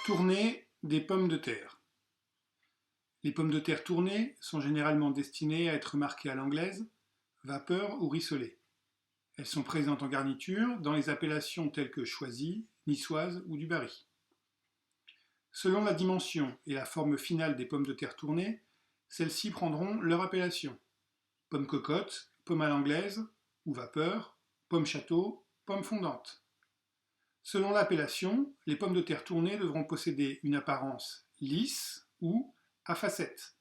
Tourner des pommes de terre. Les pommes de terre tournées sont généralement destinées à être marquées à l'anglaise, vapeur ou rissolée. Elles sont présentes en garniture dans les appellations telles que choisie, niçoise ou du Barry. Selon la dimension et la forme finale des pommes de terre tournées, celles-ci prendront leur appellation. Pomme cocotte, pomme à l'anglaise ou vapeur, pomme château, pomme fondante. Selon l'appellation, les pommes de terre tournées devront posséder une apparence lisse ou à facettes.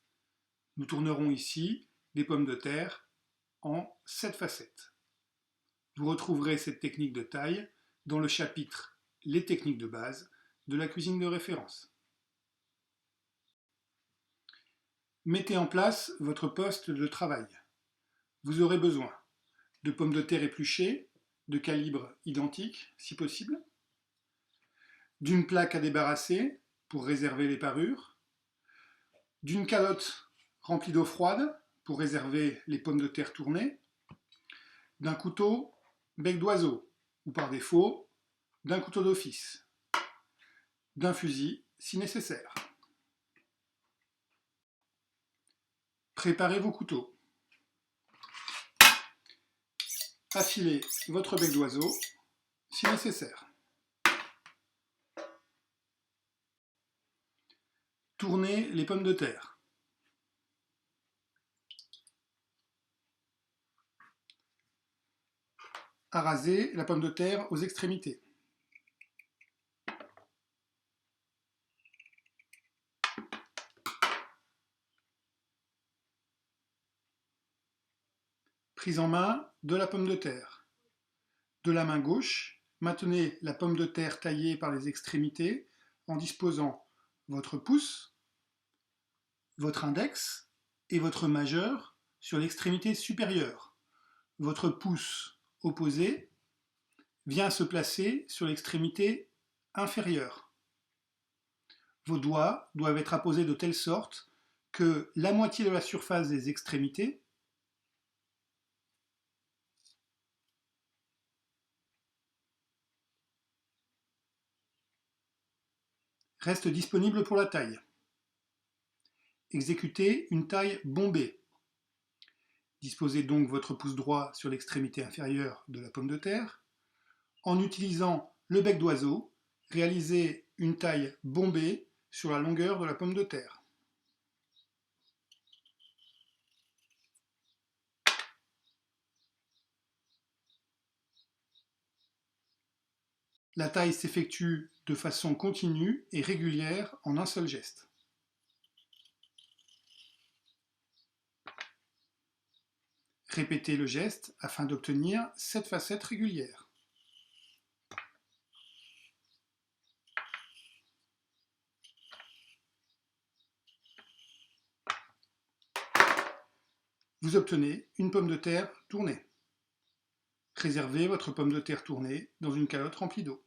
Nous tournerons ici des pommes de terre en 7 facettes. Vous retrouverez cette technique de taille dans le chapitre Les techniques de base de la cuisine de référence. Mettez en place votre poste de travail. Vous aurez besoin de pommes de terre épluchées, de calibre identique si possible, d'une plaque à débarrasser pour réserver les parures, d'une calotte remplie d'eau froide pour réserver les pommes de terre tournées, d'un couteau bec d'oiseau ou par défaut d'un couteau d'office, d'un fusil si nécessaire. Préparez vos couteaux. Affilez votre bec d'oiseau si nécessaire. Tournez les pommes de terre. Arasez la pomme de terre aux extrémités. Prise en main de la pomme de terre. De la main gauche, maintenez la pomme de terre taillée par les extrémités en disposant votre pouce, votre index et votre majeur sur l'extrémité supérieure. Votre pouce opposé vient se placer sur l'extrémité inférieure. Vos doigts doivent être apposés de telle sorte que la moitié de la surface des extrémités reste disponible pour la taille. Exécutez une taille bombée. Disposez donc votre pouce droit sur l'extrémité inférieure de la pomme de terre. En utilisant le bec d'oiseau, réalisez une taille bombée sur la longueur de la pomme de terre. La taille s'effectue de façon continue et régulière en un seul geste. Répétez le geste afin d'obtenir 7 facettes régulières. Vous obtenez une pomme de terre tournée. Réservez votre pomme de terre tournée dans une calotte remplie d'eau.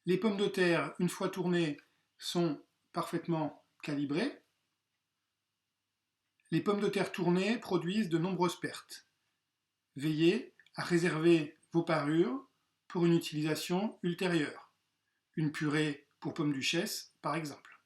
Les pommes de terre, une fois tournées, sont parfaitement calibrées. Les pommes de terre tournées produisent de nombreuses pertes. Veillez à réserver vos parures pour une utilisation ultérieure. Une purée pour pommes duchesse, par exemple.